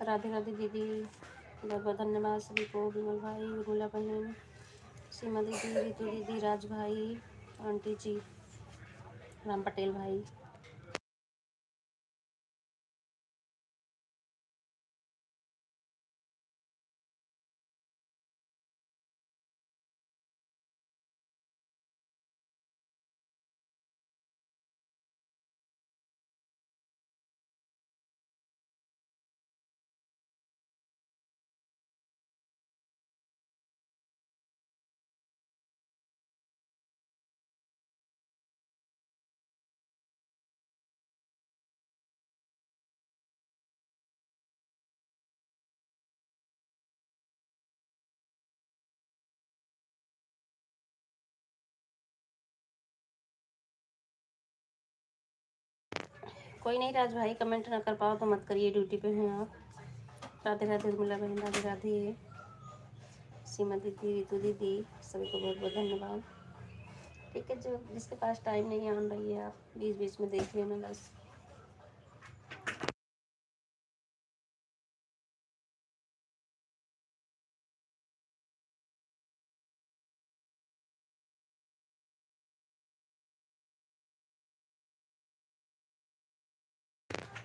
राधे राधे दीदी, बहुत बहुत धन्यवाद सभी को। विमल भाई, उर्मिला बहन, सीमा दीदी, रितु दीदी, राज भाई, आंटी जी, राम पटेल भाई। कोई नहीं राज भाई, कमेंट ना कर पाओ तो मत करिए, ड्यूटी पे हैं आप। राधे राधे उर्मिला बहन, राधे राधे सीमा दीदी, रितु दीदी, सभी को बहुत बहुत धन्यवाद। ठीक है, जो जिसके पास टाइम नहीं है ऑन रही है, आप बीच बीच में देख लेना बस।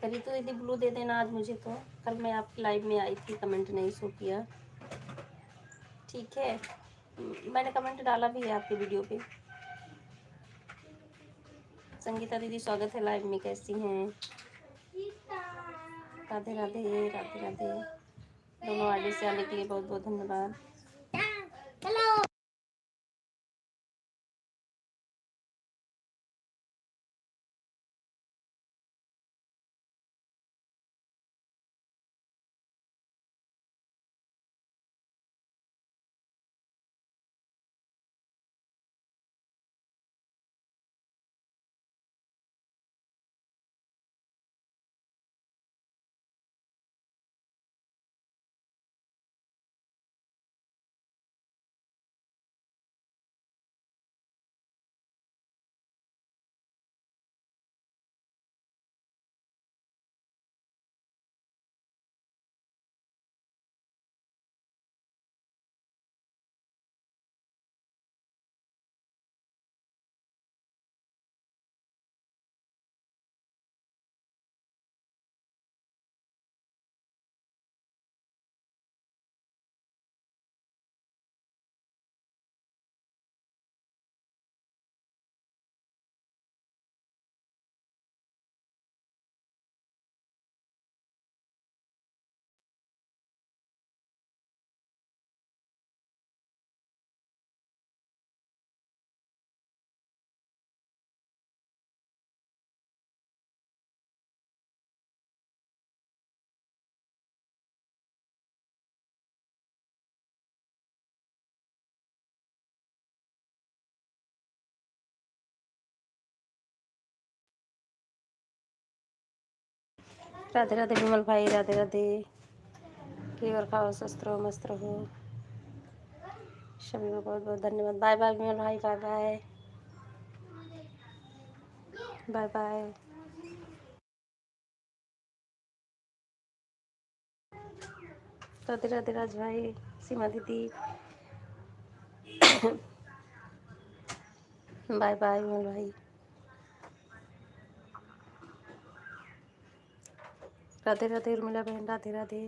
रितु दीदी ब्लू दे देना आज मुझे, तो कल मैं आपकी लाइव में आई थी, कमेंट नहीं शो किया। ठीक है, मैंने कमेंट डाला भी है आपकी वीडियो पे। संगीता दीदी स्वागत है लाइव में, कैसी हैं? राधे राधे, राधे राधे। दोनों आगे से आने के लिए बहुत बहुत धन्यवाद। राधे राधे विमल भाई, राधे राधे। केवर खाओ, स्वस्थ रहो, मस्त रहो। सभी को बहुत बहुत धन्यवाद। बाय बाय विमल भाई, bye bye, bye bye. Radhe Radhe Raj भाई, सीमा दीदी, बाय बाय विमल भाई। राधे राधे उर्मिला बहन, राधे राधे।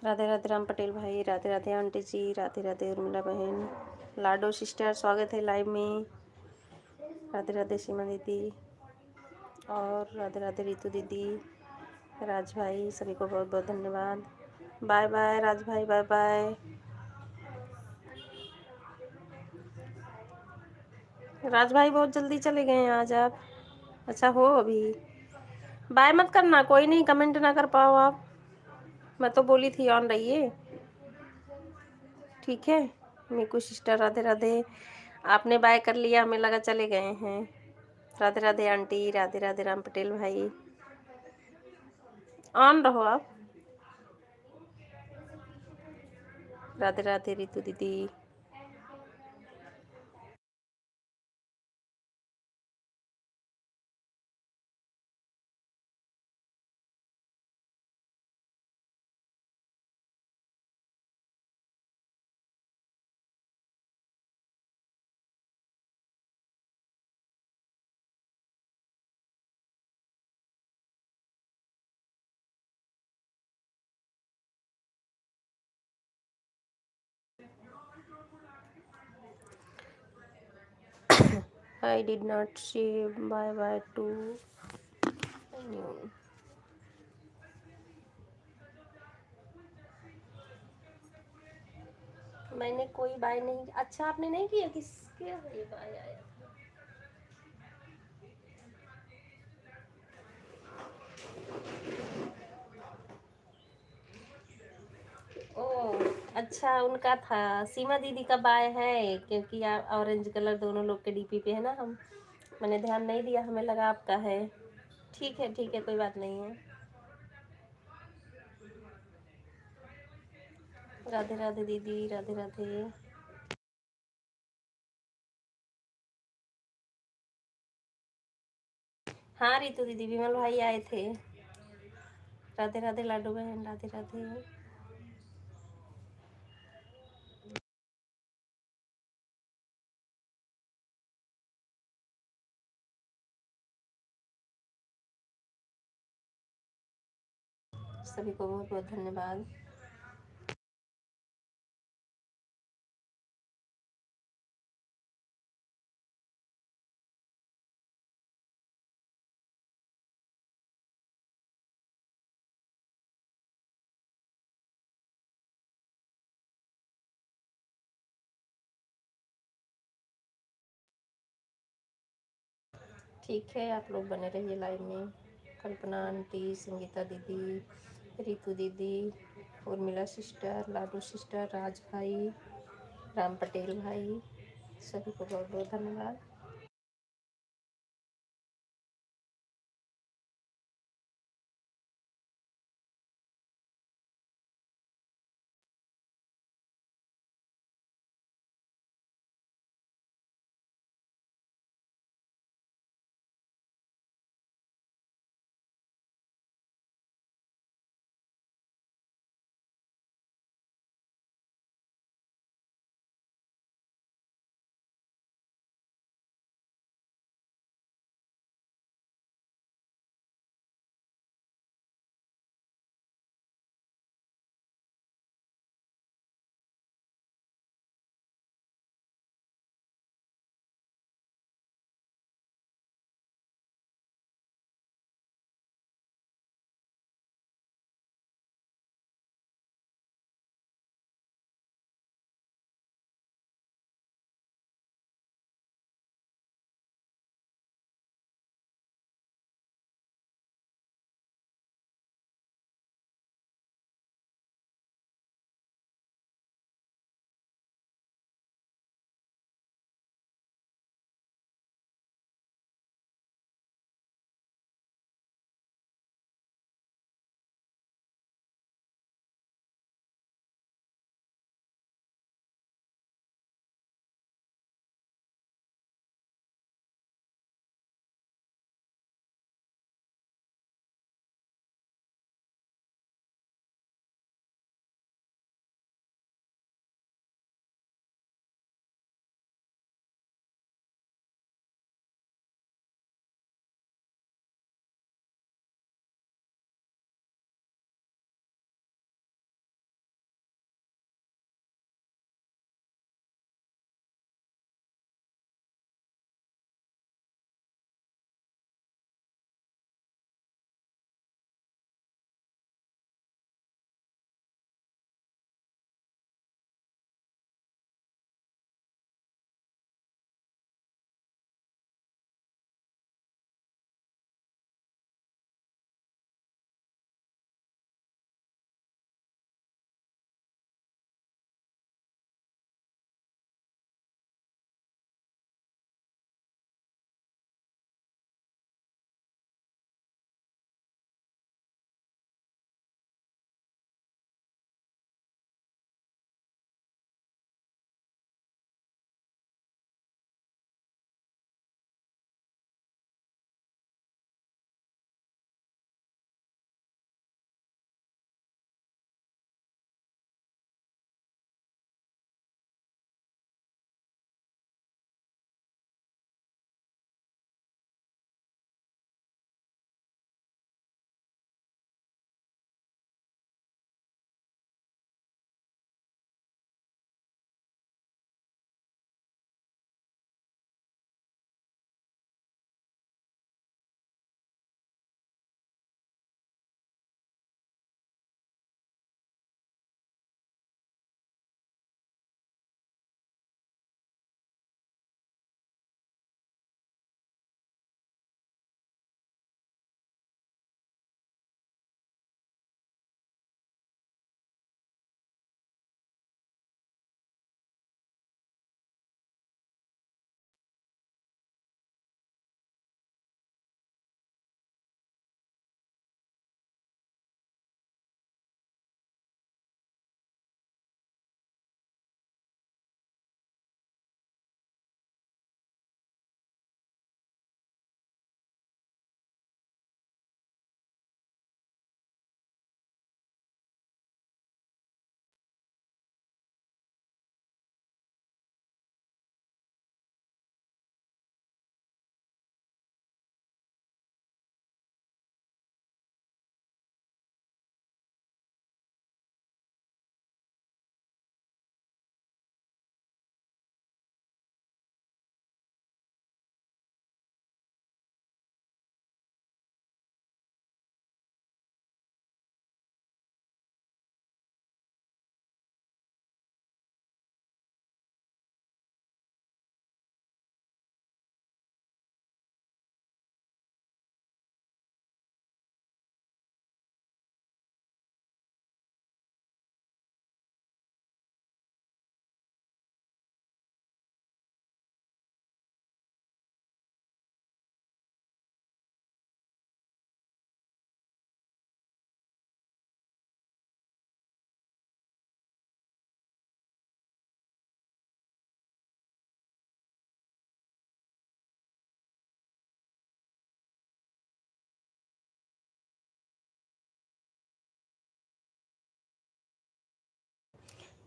राधे राधे राम पटेल भाई, राधे राधे आंटी जी, राधे राधे उर्मिला बहन, लाडो सिस्टर, स्वागत है लाइव में। राधे राधे सीमा दीदी और राधे राधे रितु दीदी, राज भाई, सभी को बहुत बहुत धन्यवाद। बाय बाय राज भाई, बाय बाय। राज भाई बहुत जल्दी चले गए हैं आज आप। अच्छा हो अभी, बाय मत करना, कोई नहीं, कमेंट ना कर पाओ आप, मैं तो बोली थी ऑन रहिए, ठीक है। मीकू सिस्टर राधे राधे, आपने बाय कर लिया, हमें लगा चले गए हैं। राधे राधे आंटी, राधे राधे राम पटेल भाई, ऑन रहो आप। राधे राधे रितु दीदी, I did not say bye bye to anyone. मैंने कोई बाय नहीं, अच्छा आपने नहीं किया, किसके ये बाय आया? ओ अच्छा, उनका था, सीमा दीदी का बाय है, क्योंकि ऑरेंज कलर दोनों लोग के डीपी पे है ना, हम मैंने ध्यान नहीं दिया, हमें लगा आपका है। ठीक है, कोई बात नहीं है। राधे राधे दीदी, राधे राधे। हाँ रितु दीदी, विमल भाई आए थे। राधे राधे लाडू बहन, राधे राधे। सभी को बहुत बहुत धन्यवाद। ठीक है, आप लोग बने रहिए लाइव में। कल्पना आंटी, संगीता दीदी, रितु दीदी, उर्मिला सिस्टर, लाडू सिस्टर, राज भाई, राम पटेल भाई, सभी को बहुत बहुत धन्यवाद।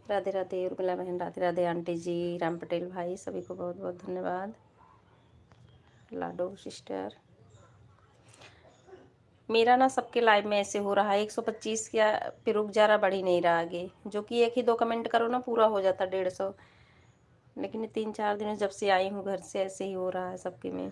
राधे राधे उर्मिला बहन, राधे राधे आंटी जी, राम पटेल भाई, सभी को बहुत बहुत धन्यवाद। लाडो सिस्टर, मेरा ना सबके लाइव में ऐसे हो रहा है 125 क्या पे रुक जा रहा, बढ़ ही नहीं रहा आगे, जो कि एक ही दो कमेंट करो ना पूरा हो जाता 150, लेकिन 3-4 दिन जब से आई हूँ घर से ऐसे ही हो रहा है सबके में।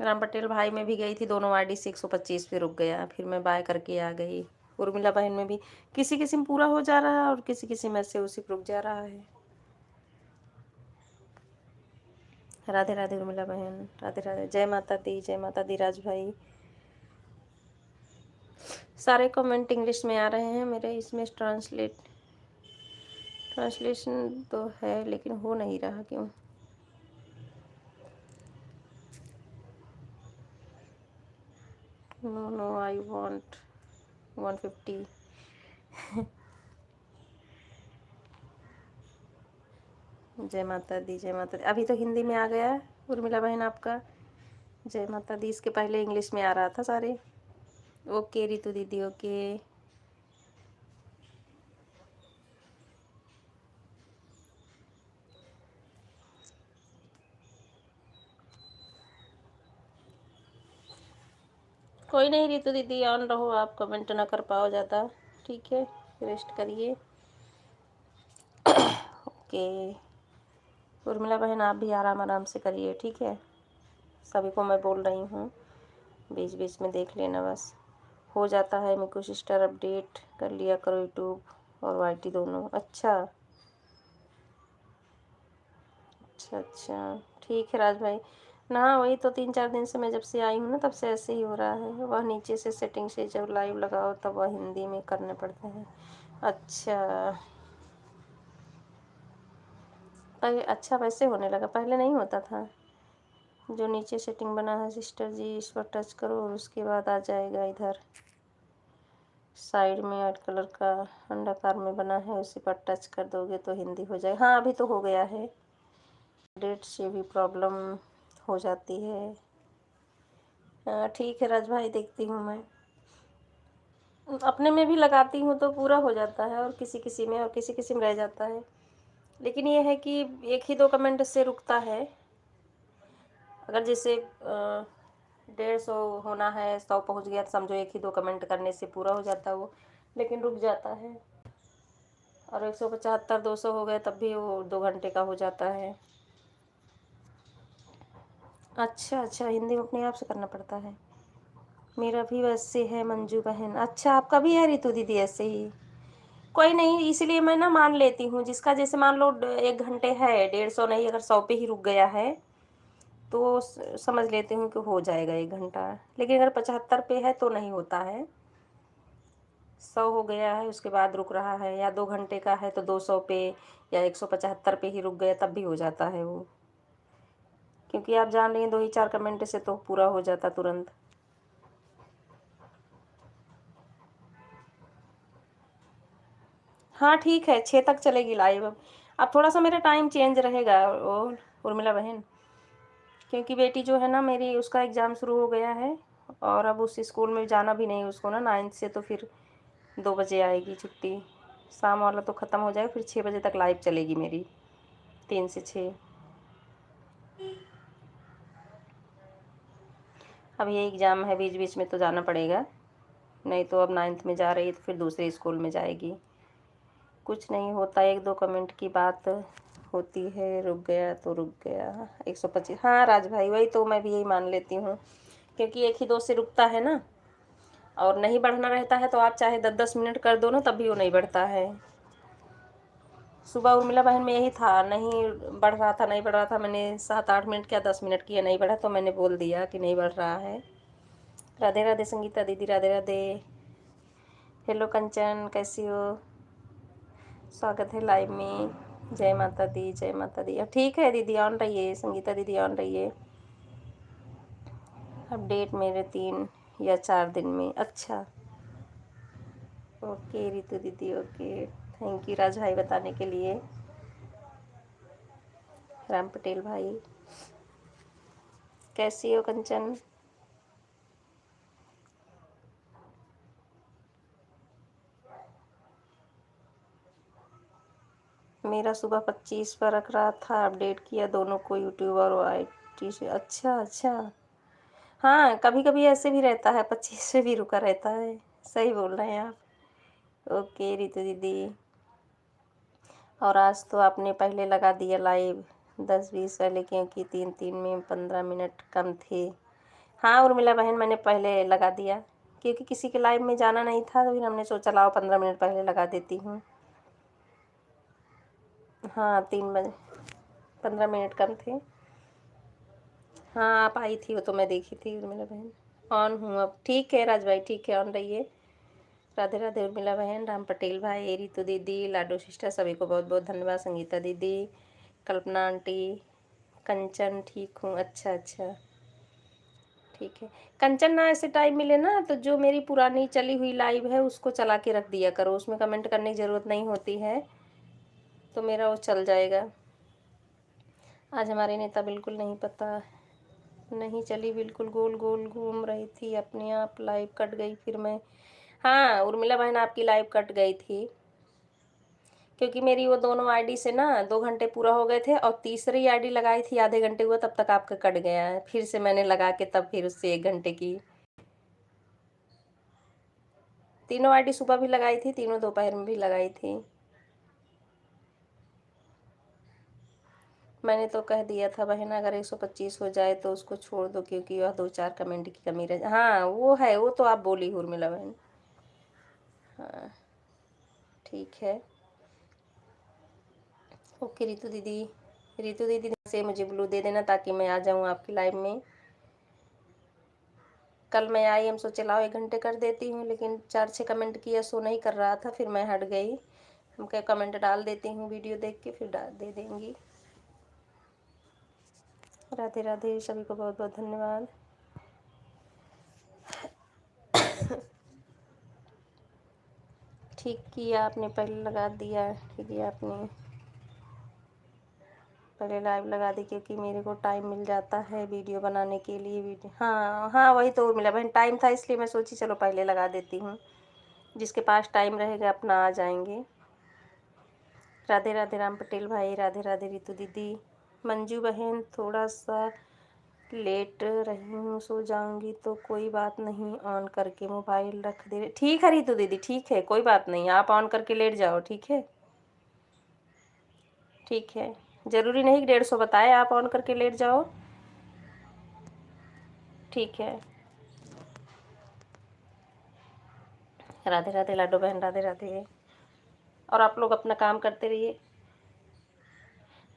राम पटेल भाई में भी गई थी, दोनों आईडी से 125 पे रुक गया, फिर मैं बाय करके आ गई। उर्मिला बहन में भी किसी किसी में पूरा हो जा रहा है और किसी किसी में से उसी पे रुक जा रहा है। राधे राधे उर्मिला बहन, राधे राधे, जय माता दी, जय माता दी राज भाई। सारे कमेंट इंग्लिश में आ रहे हैं मेरे, इसमें ट्रांसलेशन तो है लेकिन हो नहीं रहा क्यों। No I want 150। जय माता दी, जय माता दी। अभी तो हिंदी में आ गया है उर्मिला बहन आपका, जय माता दी। इसके पहले इंग्लिश में आ रहा था सारे। ओके रितु दीदी, ओके। कोई नहीं रितु दीदी, ऑन रहो आप, कमेंट ना कर पाओ ज़्यादा, ठीक है, रेस्ट करिए। ओके उर्मिला बहन, आप भी आराम आराम से करिए, ठीक है। सभी को मैं बोल रही हूँ, बीच बीच में देख लेना, बस हो जाता है। मिकू सिस्टर अपडेट कर लिया करो यूट्यूब और वाईटी दोनों। अच्छा अच्छा अच्छा, ठीक है राज भाई ना, वही तो 3-4 दिन से मैं जब से आई हूँ ना तब से ऐसे ही हो रहा है। वह नीचे से सेटिंग से जब लाइव लगाओ तब वह हिंदी में करने पड़ते हैं। अच्छा पहले, अच्छा वैसे होने लगा, पहले नहीं होता था। जो नीचे सेटिंग बना है सिस्टर जी, इस पर टच करो और उसके बाद आ जाएगा इधर साइड में वाइट कलर का अंडाकार में बना है, उसी पर टच कर दोगे तो हिंदी हो जाएगा। हाँ अभी तो हो गया है, डेट से भी प्रॉब्लम हो जाती है। हाँ ठीक है राज भाई, देखती हूँ मैं, अपने में भी लगाती हूँ तो पूरा हो जाता है, और किसी किसी में, और किसी किसी में रह जाता है। लेकिन ये है कि एक ही दो कमेंट से रुकता है। अगर जैसे 150 होना है, 100 पहुँच गया तो समझो एक ही दो कमेंट करने से पूरा हो जाता है वो, लेकिन रुक जाता है। और 175 200 हो गए तब भी वो 2 घंटे का हो जाता है। अच्छा अच्छा, हिंदी में अपने आप से करना पड़ता है। मेरा भी वैसे है मंजू बहन। अच्छा आपका भी है रितु दीदी ऐसे ही। कोई नहीं, इसलिए मैं ना मान लेती हूँ, जिसका जैसे मान लो 1 घंटे है, 150 नहीं, अगर 100 पे ही रुक गया है तो समझ लेती हूँ कि हो जाएगा 1 घंटा। लेकिन अगर 75 पे है तो नहीं होता है। 100 हो गया है उसके बाद रुक रहा है, या 2 घंटे का है तो 200 पे या 175 पे ही रुक गया तब भी हो जाता है वो। क्योंकि आप जान रही हैं 2 ही 4 कमेंट से तो पूरा हो जाता तुरंत। हाँ ठीक है, 6 तक चलेगी लाइव। अब थोड़ा सा मेरा टाइम चेंज रहेगा वो उर्मिला बहन, क्योंकि बेटी जो है ना मेरी, उसका एग्ज़ाम शुरू हो गया है, और अब उस स्कूल में जाना भी नहीं उसको ना 9th से, तो फिर 2 बजे आएगी छुट्टी, शाम वाला तो ख़त्म हो जाएगा, फिर 6 बजे तक लाइव चलेगी मेरी, 3 से 6। अब ये एग्ज़ाम है, बीच बीच में तो जाना पड़ेगा, नहीं तो अब 9th में जा रही है तो फिर दूसरे स्कूल में जाएगी। कुछ नहीं होता, 1-2 कमेंट की बात होती है, रुक गया तो रुक गया। 125, हाँ राज भाई वही तो, मैं भी यही मान लेती हूँ, क्योंकि 1 ही 2 से रुकता है ना, और नहीं बढ़ना रहता है तो आप चाहे 10-10 मिनट कर दो ना तब भी वो नहीं बढ़ता है। सुबह उर्मिला बहन में यही था, नहीं बढ़ रहा था, नहीं बढ़ रहा था, मैंने 7-8 मिनट किया, 10 मिनट किया, नहीं बढ़ा तो मैंने बोल दिया कि नहीं बढ़ रहा है। राधे राधे संगीता दीदी, राधे राधे। हेलो कंचन, कैसी हो, स्वागत है लाइव में। जय माता दी, जय माता दी। ठीक है दीदी, ऑन रहिए, संगीता दीदी ऑन रहिए। अपडेट मेरे 3 या 4 दिन में। अच्छा ओके रितु दीदी, ओके, थैंक यू राज भाई बताने के लिए। राम पटेल भाई, कैसी हो कंचन। मेरा सुबह 25 पर रख रहा था, अपडेट किया दोनों को, यूट्यूब और IT से। अच्छा अच्छा, हाँ कभी कभी ऐसे भी रहता है, 25 पे भी रुका रहता है। सही बोल रहे हैं आप। ओके रितु दीदी। और आज तो आपने पहले लगा दिया लाइव 10-20 वाले, क्योंकि 3-3 में 15 मिनट कम थे। हाँ उर्मिला बहन, मैंने पहले लगा दिया क्योंकि किसी के लाइव में जाना नहीं था, तो फिर हमने सोचा लाओ 15 मिनट पहले लगा देती हूँ। हाँ 3 बजे, 15 मिनट कम थे। हाँ आप आई थी, वो तो मैं देखी थी उर्मिला बहन। ऑन हूँ अब, ठीक है राज भाई, ठीक है ऑन रहिए। राधे राधे उर्मिला बहन, राम पटेल भाई, रितु दीदी, लाडो सिस्टर, सभी को बहुत बहुत धन्यवाद। संगीता दीदी, कल्पना आंटी, कंचन, ठीक हूँ। अच्छा अच्छा ठीक है कंचन, ना ऐसे टाइम मिले ना तो जो मेरी पुरानी चली हुई लाइव है उसको चला के रख दिया करो, उसमें कमेंट करने की ज़रूरत नहीं होती है, तो मेरा वो चल जाएगा। आज हमारे नेता बिल्कुल नहीं पता, नहीं चली, बिल्कुल गोल गोल घूम रही थी, अपने आप लाइव कट गई। फिर मैं, हाँ उर्मिला बहन आपकी लाइव कट गई थी क्योंकि मेरी वो दोनों आईडी से ना 2 घंटे पूरा हो गए थे, और तीसरी आईडी लगाई थी आधे घंटे हुआ, तब तक आपका कट गया है। फिर से मैंने लगा के तब फिर उससे 1 घंटे की। तीनों आईडी सुबह भी लगाई थी, तीनों दोपहर में भी लगाई थी। मैंने तो कह दिया था बहन, अगर 125 हो जाए तो उसको छोड़ दो, क्योंकि वह 2-4 कमेंट की कमी रह, हाँ वो है, वो तो आप बोली उर्मिला बहन। हाँ ठीक है। ओके रितु दीदी, रितु दीदी से मुझे ब्लू दे देना ताकि मैं आ जाऊँ आपकी लाइव में। कल मैं आई, हम सोचे लाओ 1 घंटे कर देती हूँ, लेकिन 4-6 कमेंट किया, सो नहीं कर रहा था, फिर मैं हट गई। हम क्या कमेंट डाल देती हूँ, वीडियो देख के फिर डाल दे देंगी। राधे राधे, सभी को बहुत बहुत धन्यवाद। ठीक किया आपने, पहले लगा दिया, ठीक किया आपने, पहले लाइव लगा दी, क्योंकि मेरे को टाइम मिल जाता है वीडियो बनाने के लिए। वीडियो, हाँ हाँ वही तो मिला बहन, टाइम था इसलिए मैं सोची चलो पहले लगा देती हूँ, जिसके पास टाइम रहेगा अपना आ जाएंगे। राधे राधे राम पटेल भाई, राधे राधे रितु दीदी। मंजू बहन, थोड़ा सा लेट रही हूँ, सो जाऊंगी तो कोई बात नहीं, ऑन करके मोबाइल रख दे। ठीक है रितु दीदी, ठीक है कोई बात नहीं, आप ऑन करके लेट जाओ, ठीक है ठीक है। ज़रूरी नहीं कि 150 बताए, आप ऑन करके लेट जाओ, ठीक है। राधे राधे लाडो बहन, राधे राधे। और आप लोग अपना काम करते रहिए।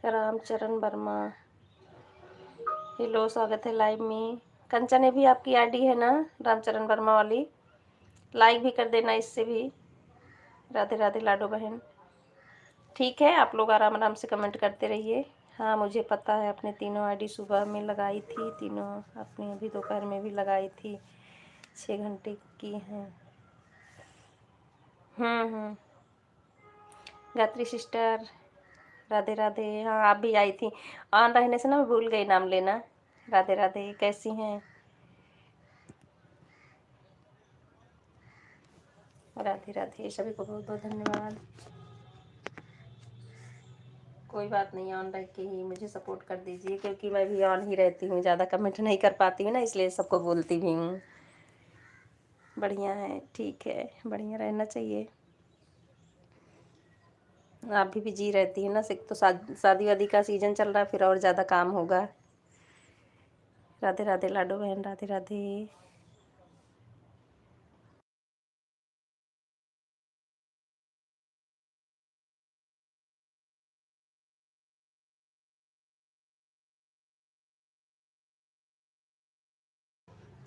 रामचरण वर्मा, हेलो, स्वागत है लाइव में। कंचन, भी आपकी आईडी है ना रामचरण वर्मा वाली, लाइक भी कर देना इससे भी। राधे राधे लाडो बहन, ठीक है आप लोग आराम आराम से कमेंट करते रहिए। हाँ मुझे पता है, अपने तीनों आईडी सुबह में लगाई थी, तीनों अपने अभी दोपहर में भी लगाई थी, 6 घंटे की हैं। गायत्री सिस्टर, राधे राधे। हाँ आप भी आई थी, ऑन रहने से ना मैं भूल गई नाम लेना। राधे राधे, कैसी हैं? राधे राधे, सभी को बहुत बहुत धन्यवाद। कोई बात नहीं, ऑन रह के ही मुझे सपोर्ट कर दीजिए, क्योंकि मैं भी ऑन ही रहती हूँ, ज़्यादा कमेंट नहीं कर पाती हूँ ना, इसलिए सबको बोलती भी हूँ। बढ़िया है, ठीक है, बढ़िया रहना चाहिए। आप भी बिजी रहती है ना, तो शादी वादी का सीजन चल रहा है, फिर और ज़्यादा काम होगा। राधे राधे लाडो बहन, राधे राधे।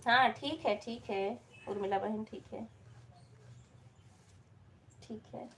हाँ ठीक है उर्मिला बहन, ठीक है ठीक है।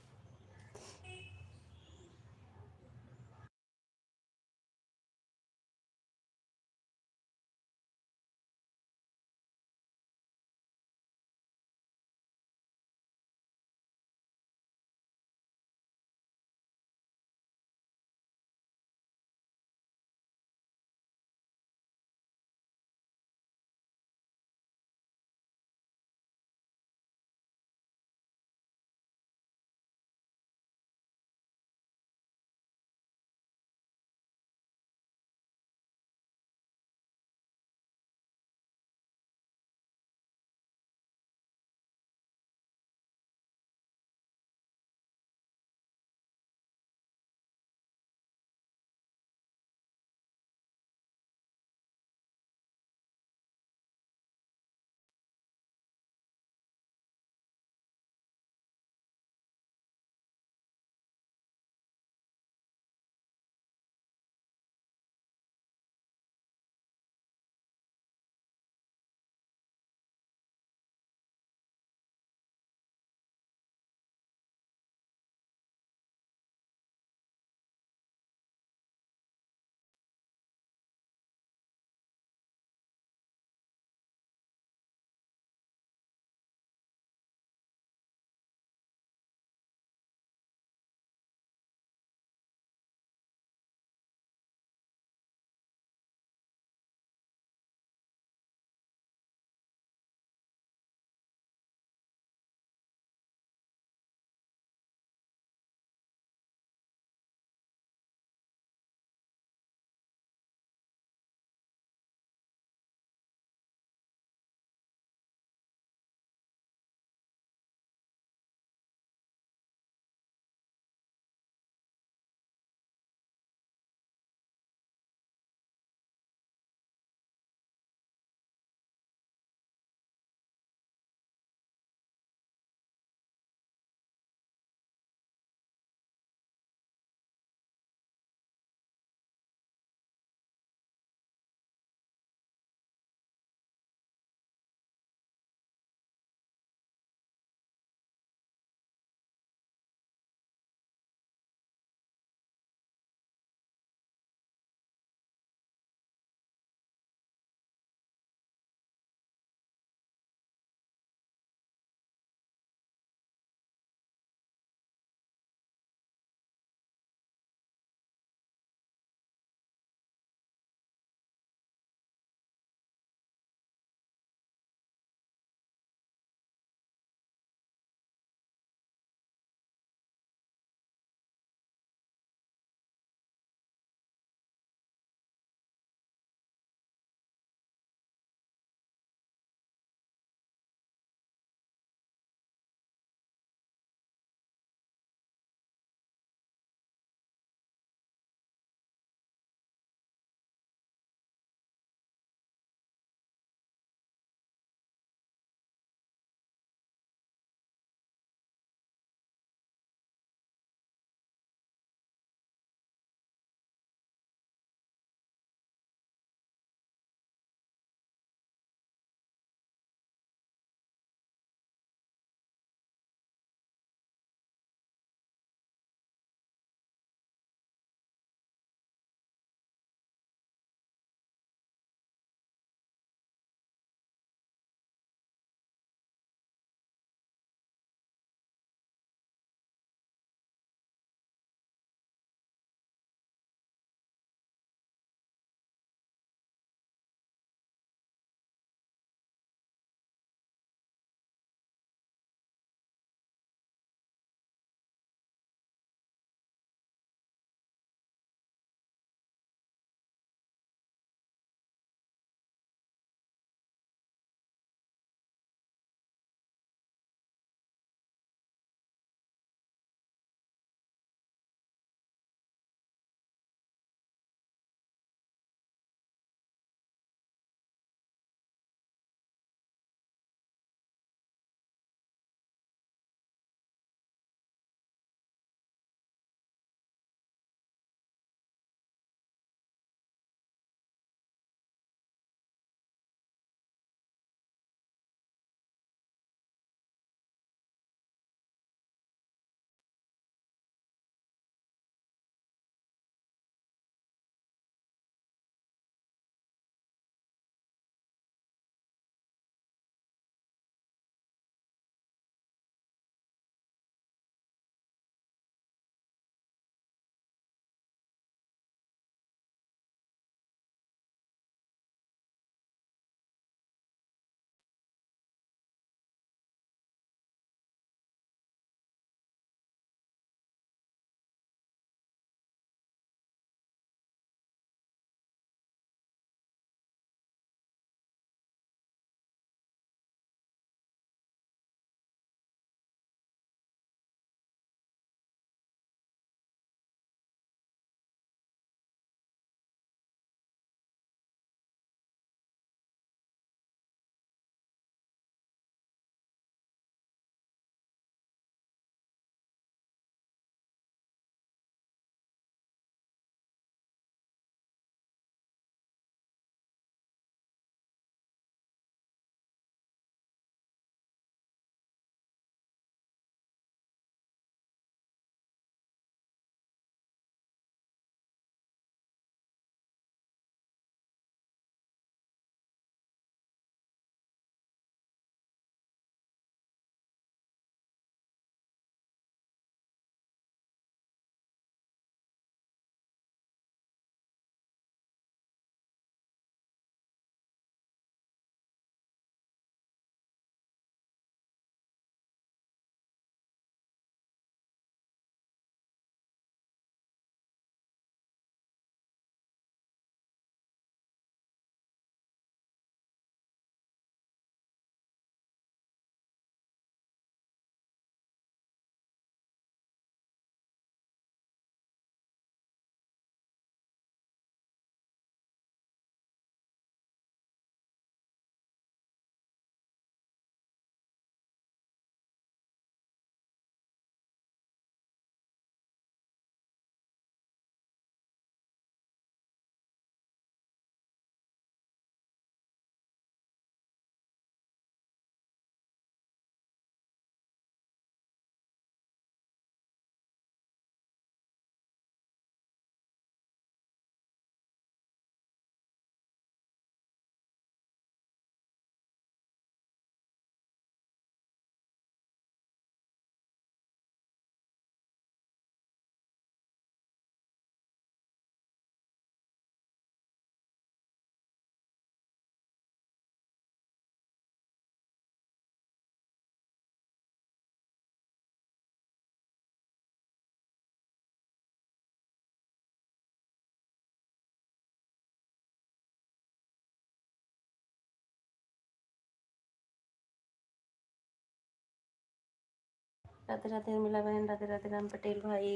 राधे राधे उर्मिला बहन, राधे राधे राम पटेल भाई,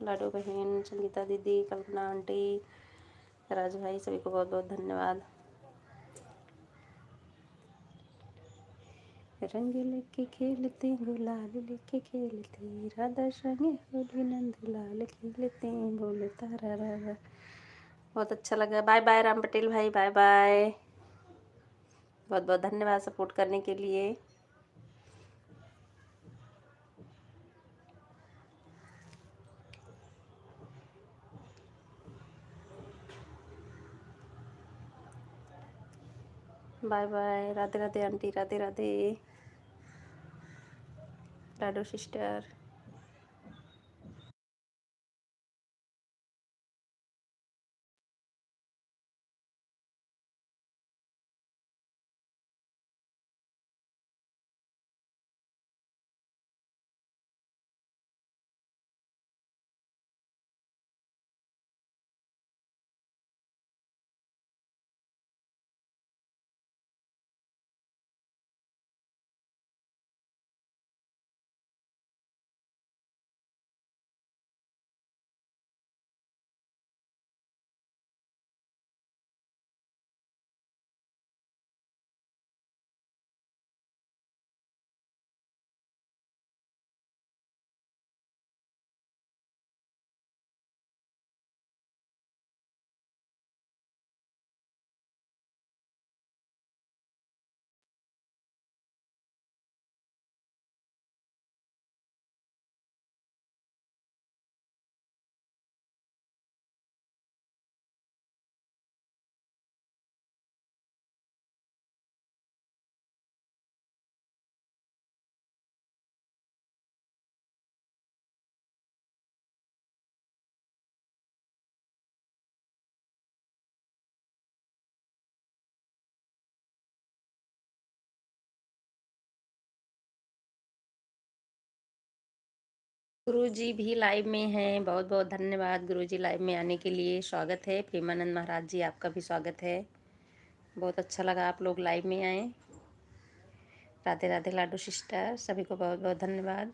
लाडो बहन, संगीता दीदी, कल्पना आंटी, राज भाई, सभी को बहुत बहुत धन्यवाद। रंग लेके खेलते गुलाल लेके खेलते, राधा संगे होली नंद लाल खेलते, बोले तारा रा। बहुत अच्छा लगा। बाय बाय राम पटेल भाई, बाय बाय। बहुत बहुत धन्यवाद सपोर्ट करने के लिए। Bye bye. Radhe Radhe aunty, Radhe Radhe Lado sister. Guruji भी लाइव में हैं। बहुत बहुत धन्यवाद गुरुजी लाइव में आने के लिए। स्वागत है प्रेमानंद महाराज जी, आपका भी स्वागत है। बहुत अच्छा लगा आप लोग लाइव में आए। राधे राधे लाडो सिस्टर, सभी को बहुत बहुत धन्यवाद।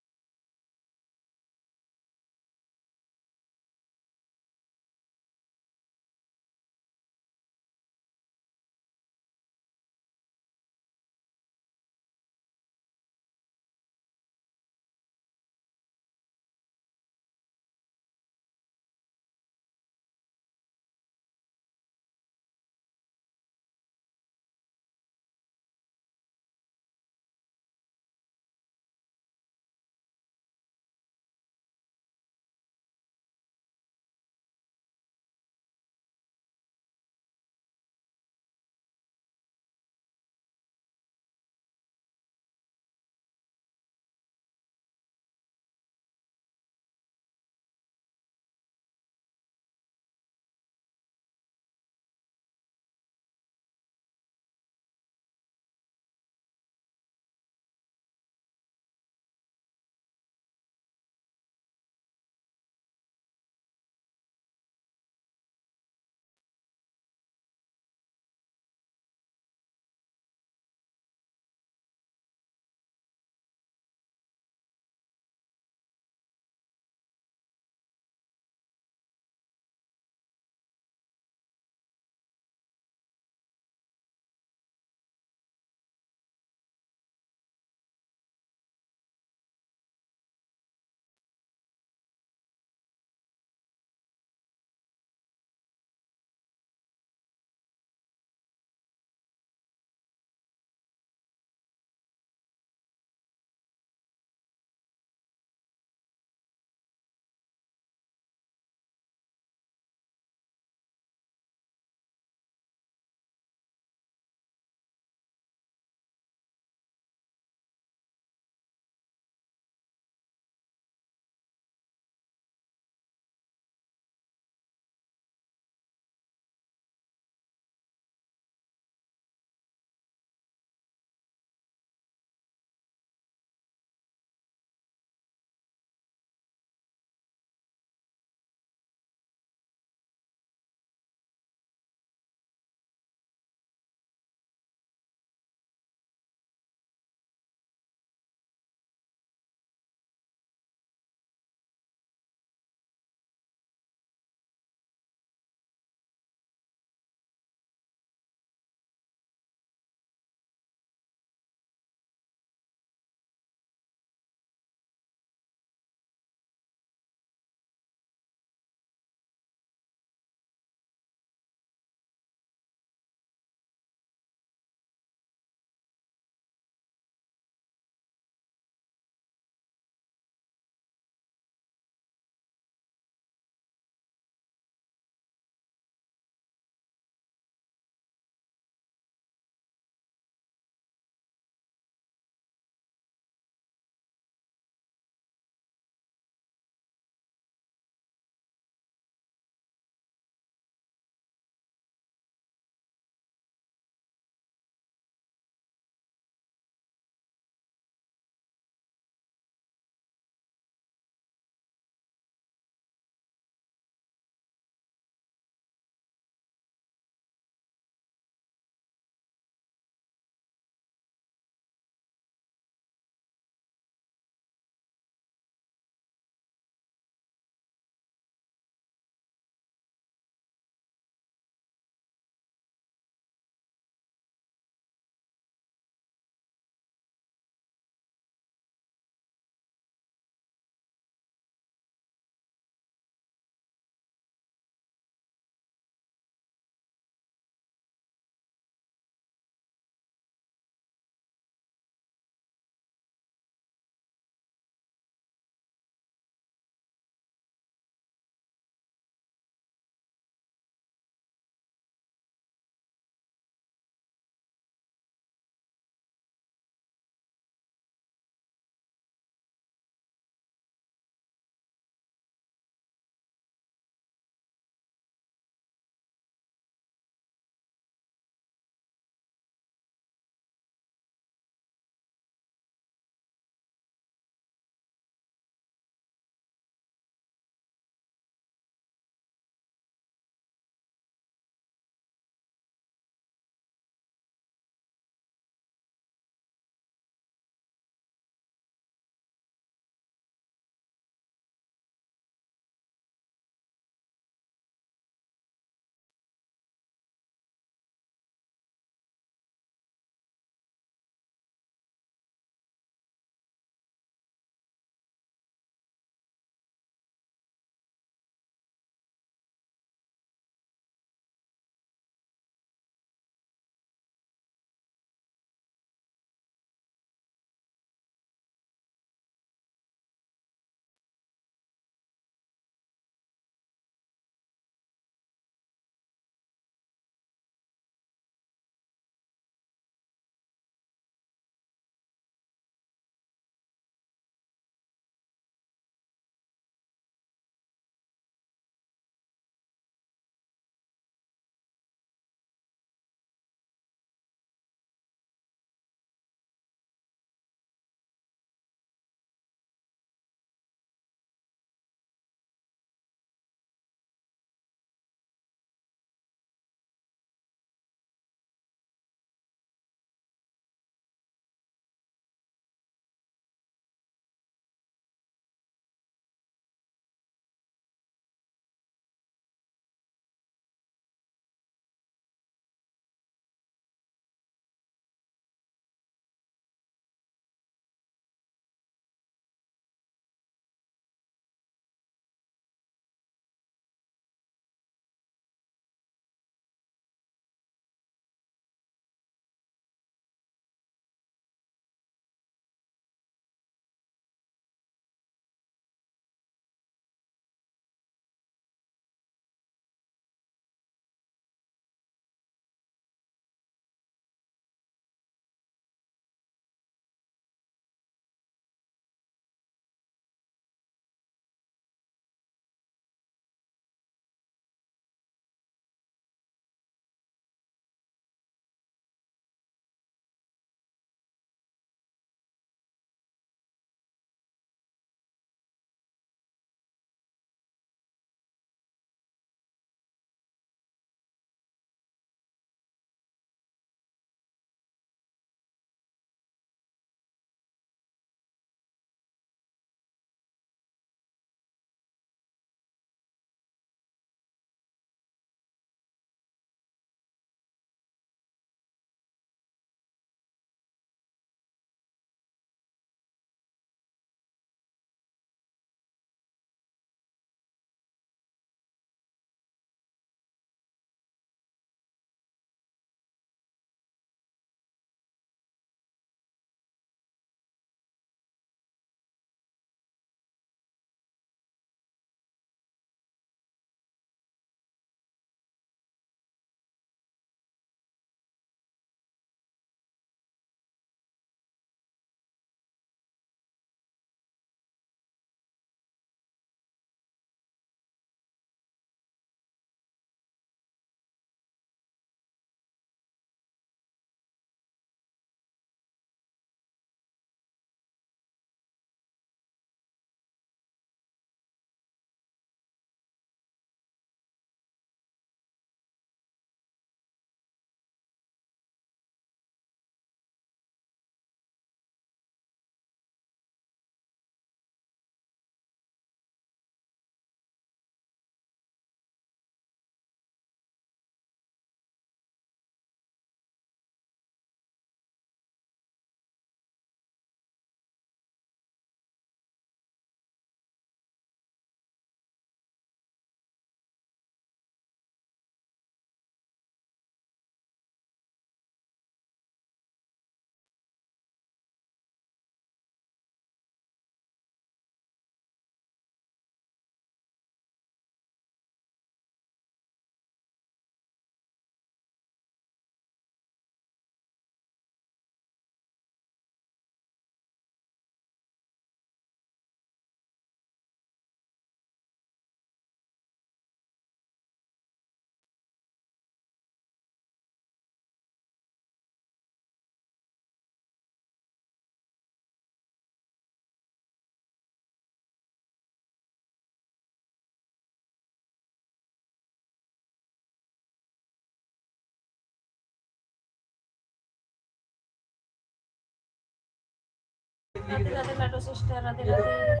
राधे राधे लाडो सिस्टर, राधे राधे।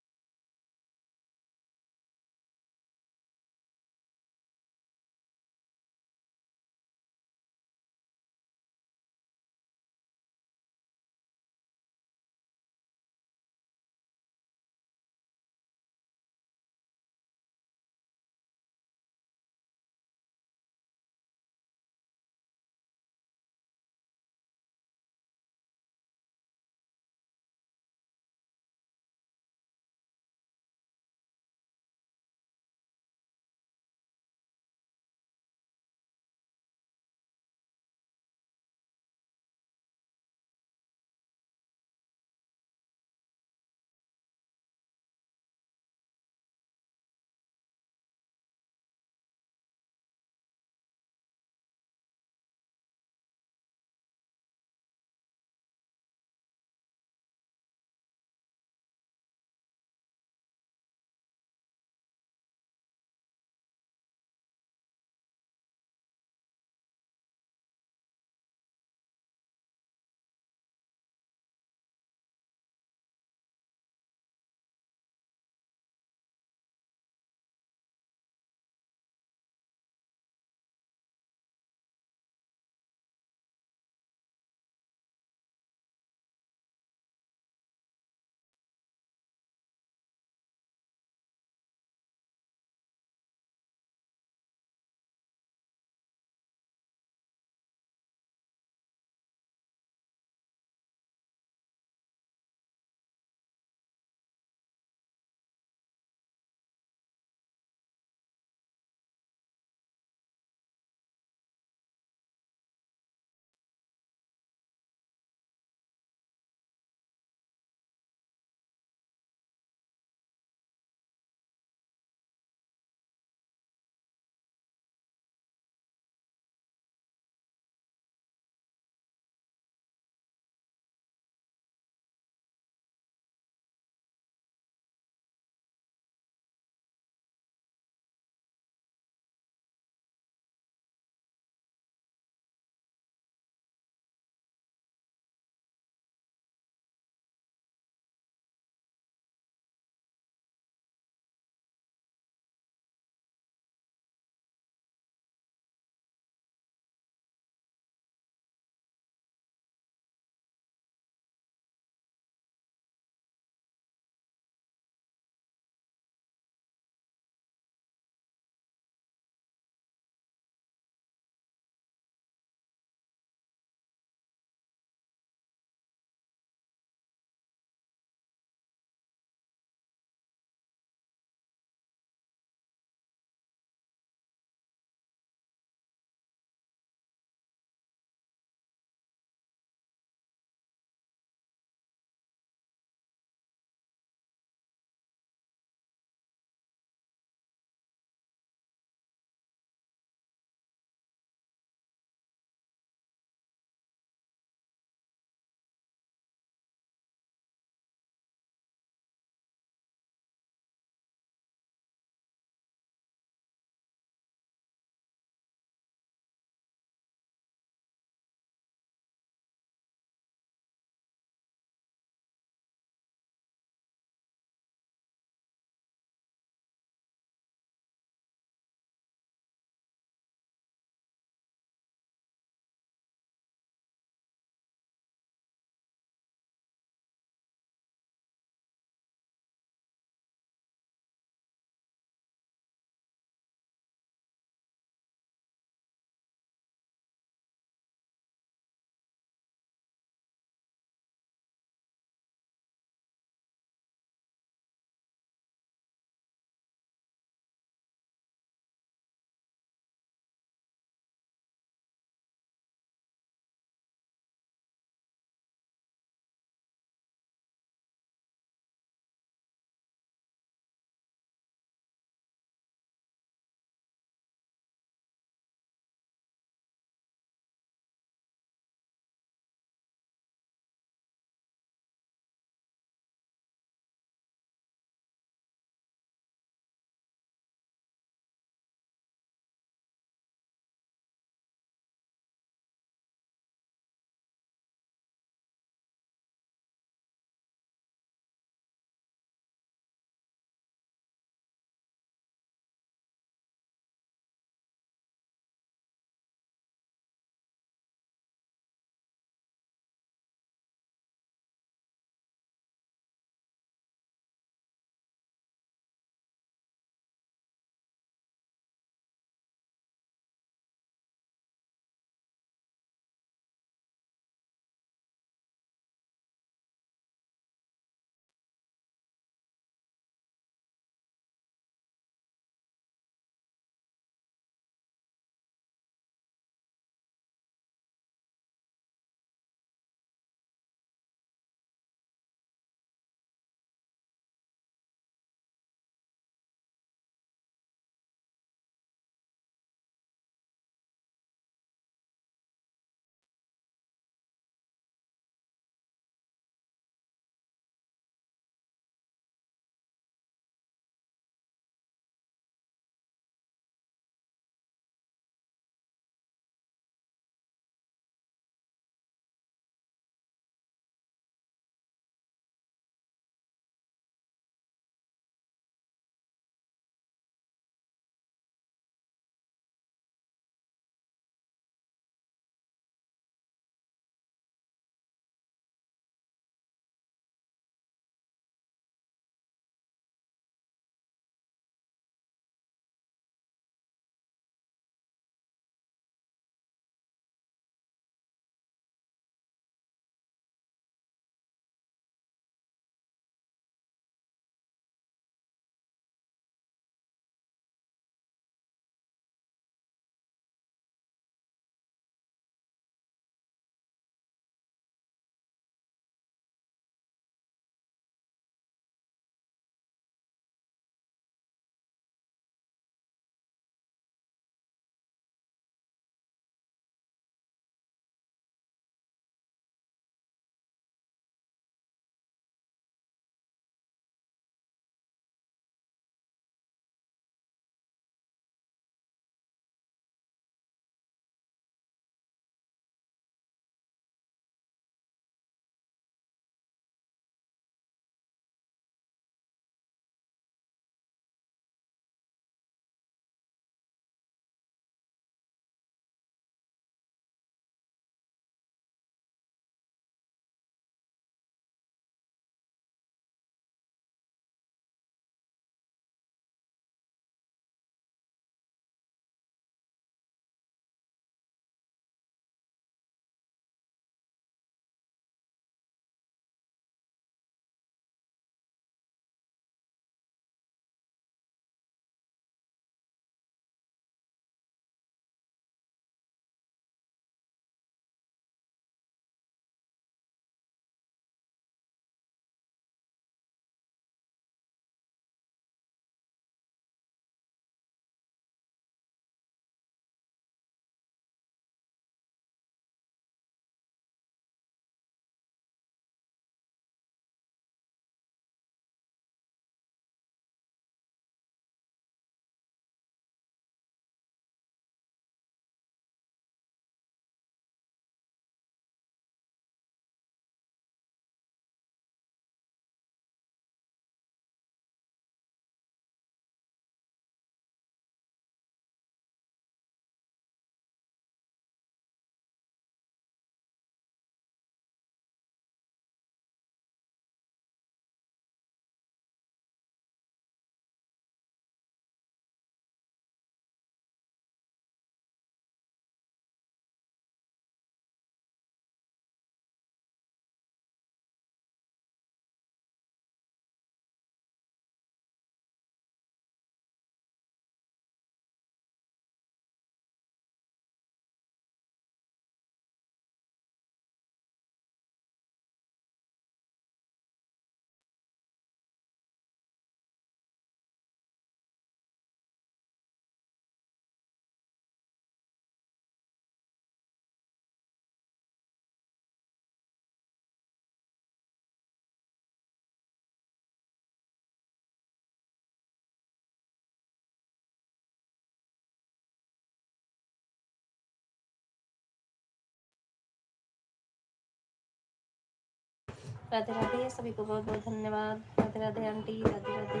राधे राधे, सभी को बहुत बहुत धन्यवाद। राधे राधे आंटी, राधे राधे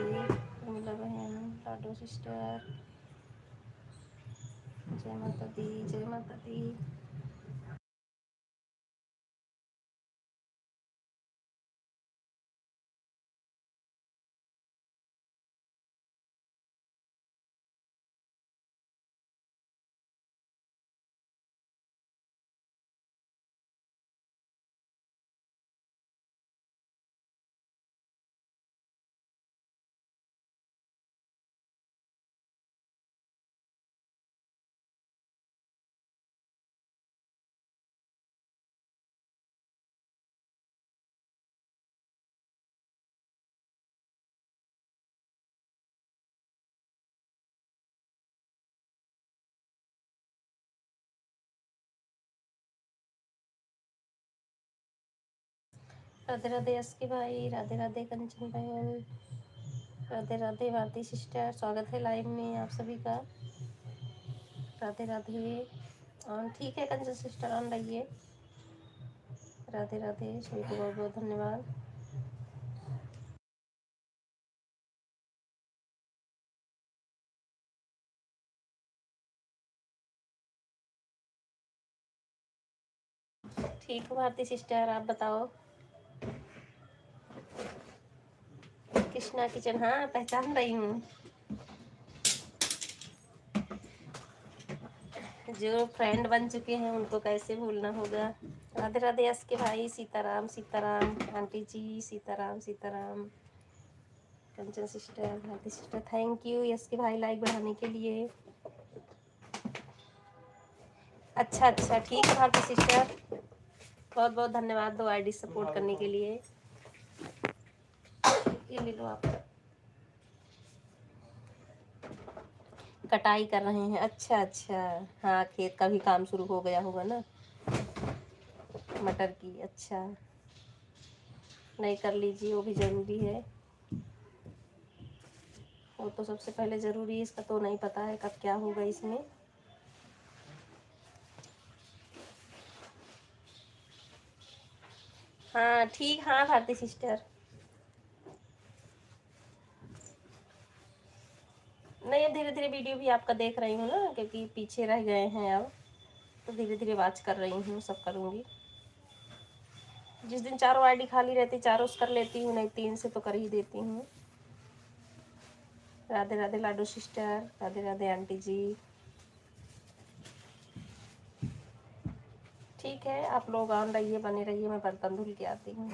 उर्मिला बहन, लाडो सिस्टर, जय माता दी, जय माता दी। राधे राधे यस के भाई, राधे राधे कंचन बहन, राधे राधे भारती सिस्टर, स्वागत है लाइव में आप सभी का। राधे राधे। ऑन ठीक है कंचन सिस्टर, ऑन रहिए। राधे राधे, सभी को बहुत बहुत धन्यवाद। ठीक हो भारती सिस्टर, आप बताओ। कृष्णा किचन, हाँ पहचान रही हूँ। जो फ्रेंड बन चुके हैं उनको कैसे भूलना होगा। राधे राधे यस के भाई, Sitaram Sitaram aunty ji, Sitaram Sitaram Kanchan sister, Bharti sister, thank you yes के भाई लाइक बढ़ाने के लिए। अच्छा अच्छा ठीक है भारती सिस्टर, बहुत बहुत धन्यवाद 2 आईडी सपोर्ट करने के लिए। ये ले लो आप। कटाई कर रहे हैं, अच्छा अच्छा। हाँ खेत का भी काम शुरू हो गया होगा ना, मटर की। अच्छा, नहीं कर लीजिए, वो भी ज़रूरी है। वो तो सबसे पहले ज़रूरी है, इसका तो नहीं पता है कब क्या होगा इसमें। हाँ ठीक, हाँ भारती सिस्टर। नहीं, अब धीरे धीरे वीडियो भी आपका देख रही हूँ ना, क्योंकि पीछे रह गए हैं अब, तो धीरे धीरे वॉच कर रही हूँ, सब करूँगी। जिस दिन चारों आईडी खाली रहती चारों कर लेती हूँ, नहीं 3 से तो कर ही देती हूँ। राधे राधे लाडो सिस्टर, राधे राधे आंटी जी। ठीक है, आप लोग ऑन रहिए, बने रहिए, मैं बर्तन धुल के आती हूँ।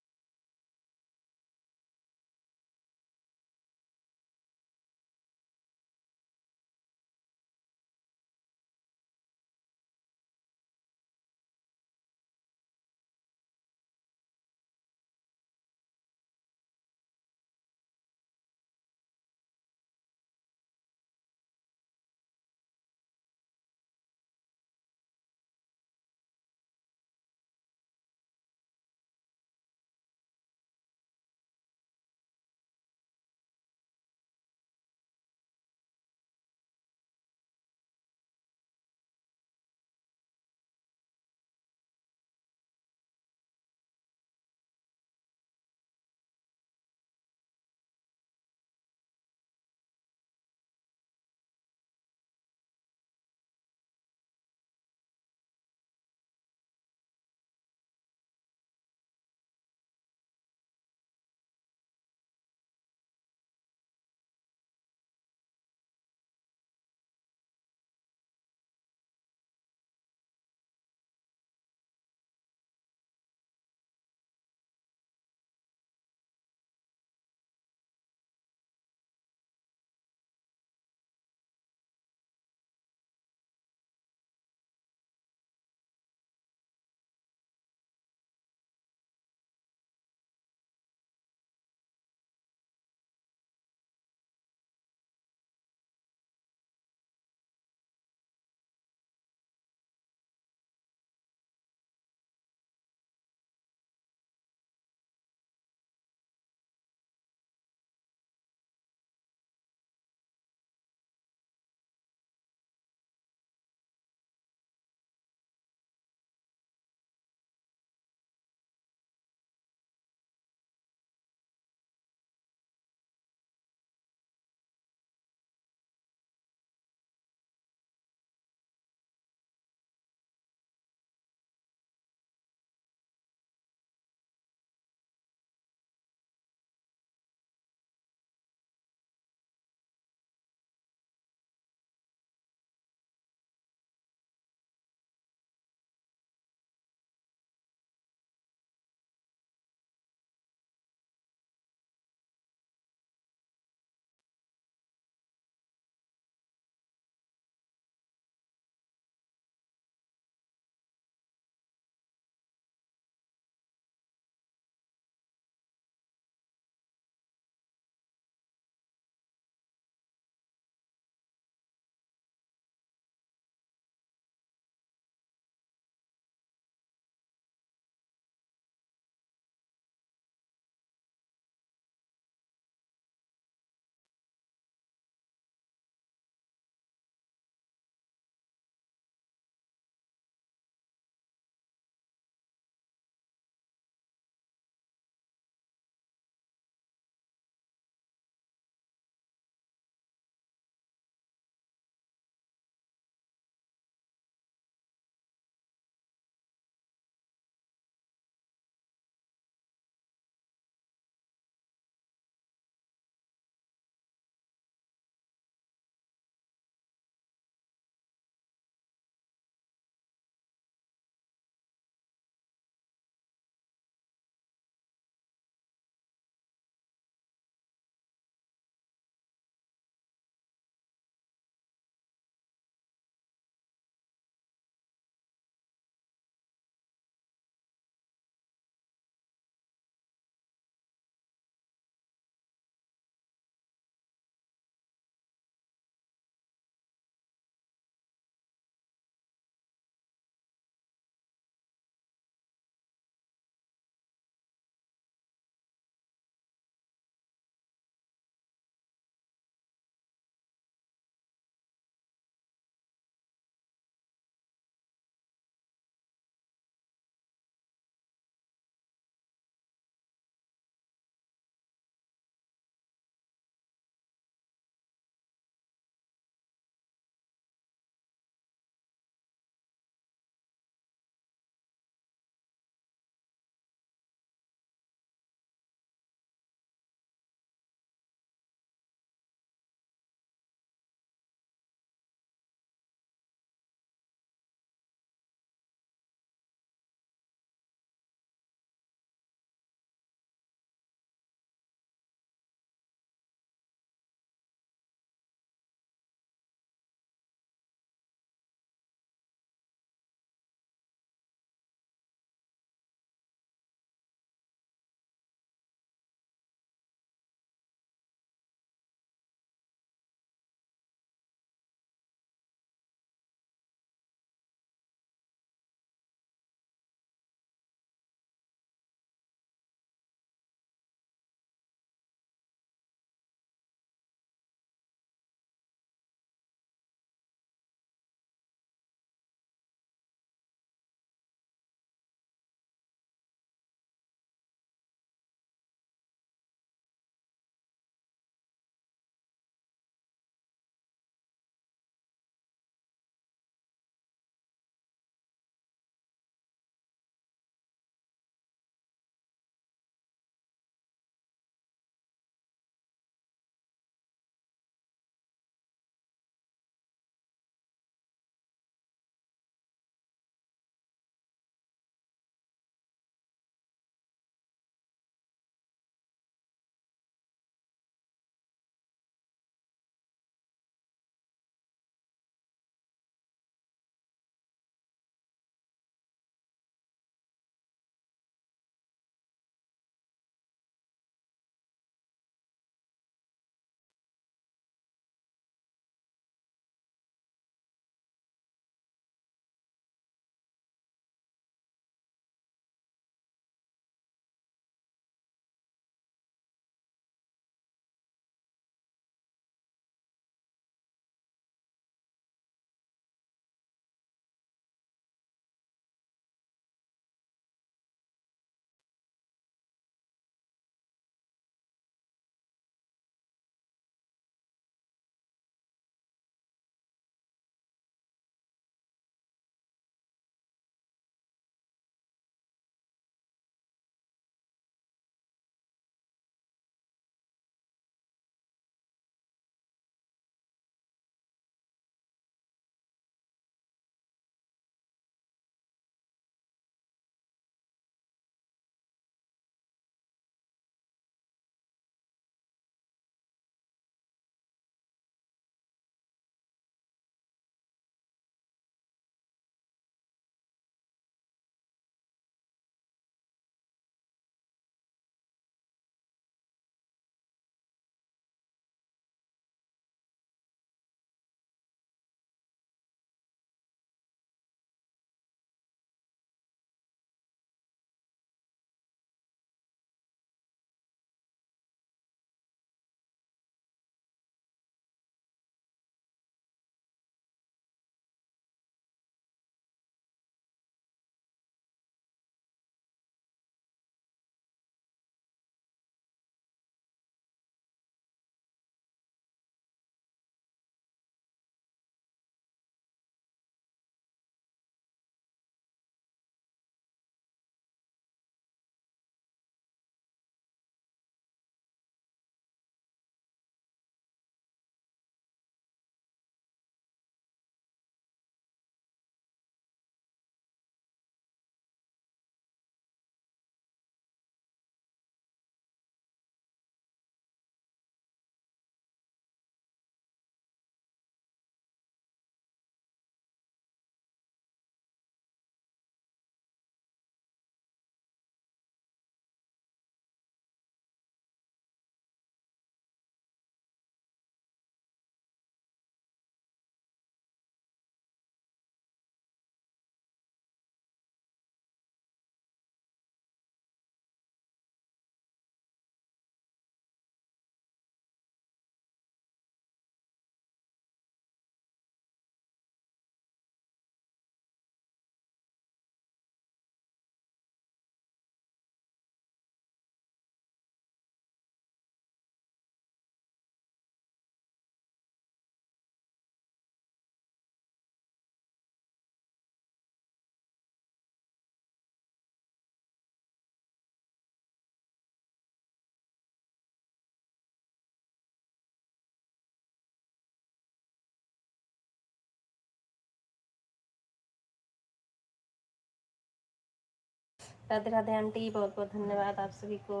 राधे राधे आंटी, बहुत बहुत धन्यवाद आप सभी को।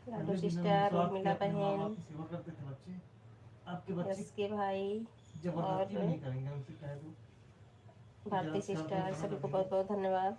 लाडो सिस्टर, उर्मिला बहन, यस के भाई और भारती सिस्टर, सभी को बहुत बहुत धन्यवाद।